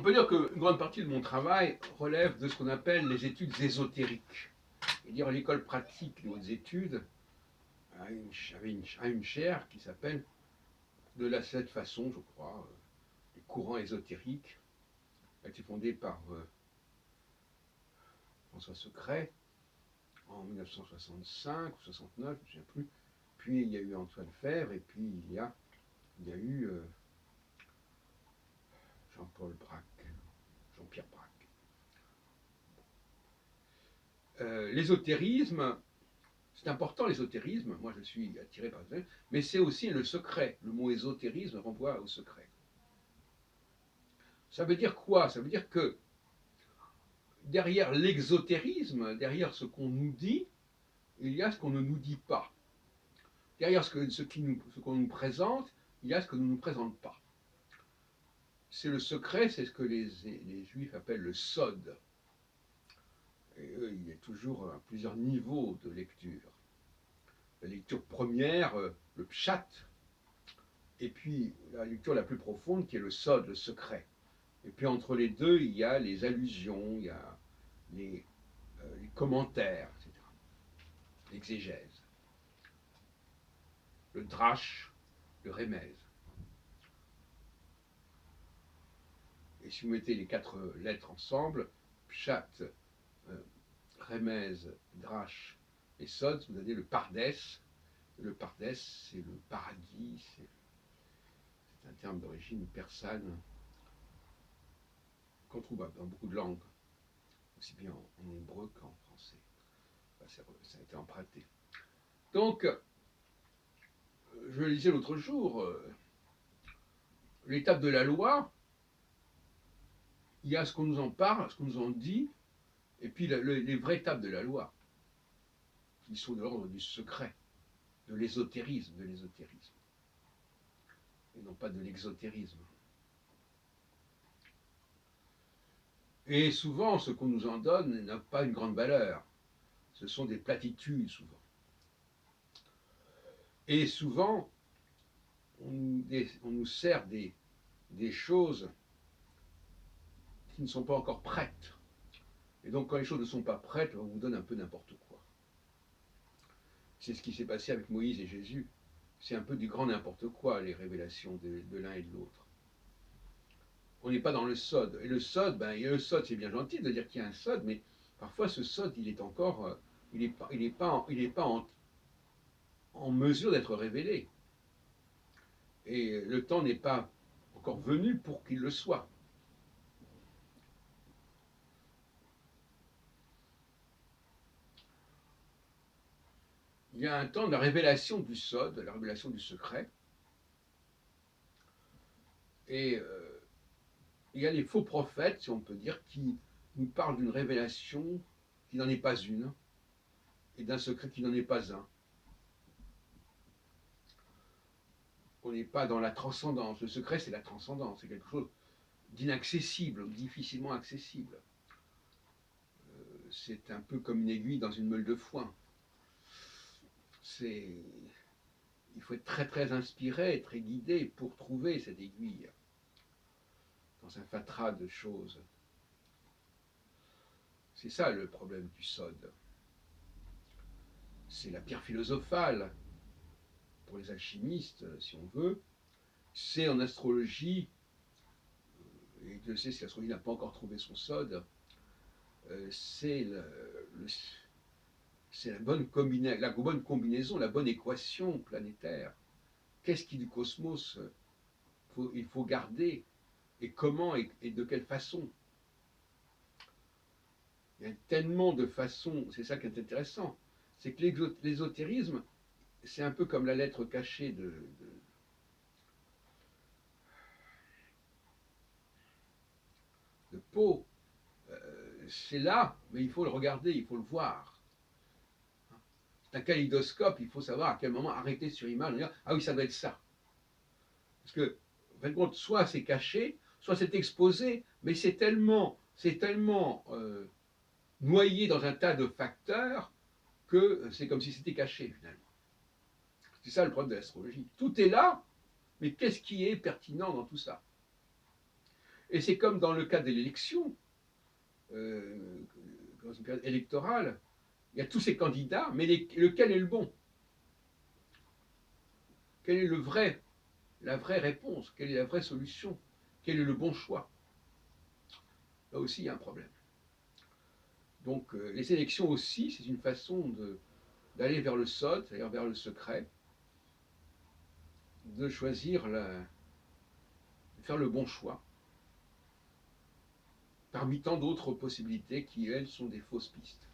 On peut dire qu'une grande partie de mon travail relève de ce qu'on appelle les études ésotériques. C'est-à-dire l'école pratique des hautes études a une chaire qui s'appelle de cette façon, je crois, les courants ésotériques, a été fondée par François Secret en 1965 ou 69, je ne sais plus. Puis il y a eu Antoine Fèvre, et puis il y a eu Jean-Paul Braque, Jean-Pierre Braque. L'ésotérisme, c'est important l'ésotérisme, moi je suis attiré par ça, mais c'est aussi le secret. Le mot ésotérisme renvoie au secret. Ça veut dire quoi? Ça veut dire que derrière l'exotérisme, derrière ce qu'on nous dit, il y a ce qu'on ne nous dit pas. Derrière ce qu'on nous présente, il y a ce que nous ne nous présente pas. C'est le secret, c'est ce que les juifs appellent le sod. Et eux, il y a toujours plusieurs niveaux de lecture. La lecture première, le pshat, et puis la lecture la plus profonde qui est le sod, le secret. Et puis entre les deux, il y a les allusions, il y a les commentaires, etc. L'exégèse. Le drash, le remez. Et si vous mettez les 4 lettres ensemble, pshat, remez, drash et sod, vous avez le pardès. Le pardès, c'est le paradis, c'est un terme d'origine persane qu'on trouve dans beaucoup de langues, aussi bien en hébreu qu'en français. Enfin, ça a été emprunté. Donc, je le disais l'autre jour, l'étape de la loi, il y a ce qu'on nous en parle, ce qu'on nous en dit, et puis les vraies étapes de la loi, qui sont de l'ordre du secret, de l'ésotérisme, et non pas de l'exotérisme. Et souvent, ce qu'on nous en donne n'a pas une grande valeur. Ce sont des platitudes, souvent. Et souvent, on nous sert des choses qui ne sont pas encore prêtes. Et donc, quand les choses ne sont pas prêtes, on vous donne un peu n'importe quoi. C'est ce qui s'est passé avec Moïse et Jésus. C'est un peu du grand n'importe quoi, les révélations de l'un et de l'autre. On n'est pas dans le sod. Et le sod, c'est bien gentil de dire qu'il y a un sod, mais parfois ce sod, il est encore, il n'est pas en mesure d'être révélé. Et le temps n'est pas encore venu pour qu'il le soit. Il y a un temps de la révélation du sod, de la révélation du secret. Et il y a les faux prophètes, si on peut dire, qui nous parlent d'une révélation qui n'en est pas une, et d'un secret qui n'en est pas un. On n'est pas dans la transcendance. Le secret, c'est la transcendance. C'est quelque chose d'inaccessible, difficilement accessible. C'est un peu comme une aiguille dans une meule de foin. Il faut être très très inspiré, très guidé pour trouver cette aiguille dans un fatras de choses. C'est ça le problème du sod. C'est la pierre philosophale pour les alchimistes, si on veut. C'est en astrologie, et Dieu sait si l'astrologie n'a pas encore trouvé son sod, c'est la bonne combinaison, la bonne équation planétaire. Qu'est-ce qui du cosmos il faut garder, et comment et de quelle façon? Il y a tellement de façons, c'est ça qui est intéressant, c'est que l'ésotérisme, c'est un peu comme la lettre cachée de Poe. C'est là, mais il faut le regarder, il faut le voir. C'est un kaléidoscope, il faut savoir à quel moment arrêter sur image et dire ah oui, ça doit être ça. Parce que, en fin de compte, soit c'est caché, soit c'est exposé, mais c'est tellement noyé dans un tas de facteurs que c'est comme si c'était caché finalement. C'est ça le problème de l'astrologie. Tout est là, mais qu'est-ce qui est pertinent dans tout ça? Et c'est comme dans le cas de l'élection, euh, dans une période électorale, il y a tous ces candidats, mais lequel est le bon? Quelle est la vraie réponse? Quelle est la vraie solution? Quel est le bon choix? Là aussi, il y a un problème. Donc, les élections aussi, c'est une façon d'aller vers le SOT, c'est-à-dire vers le secret, de choisir, de faire le bon choix, parmi tant d'autres possibilités qui, elles, sont des fausses pistes.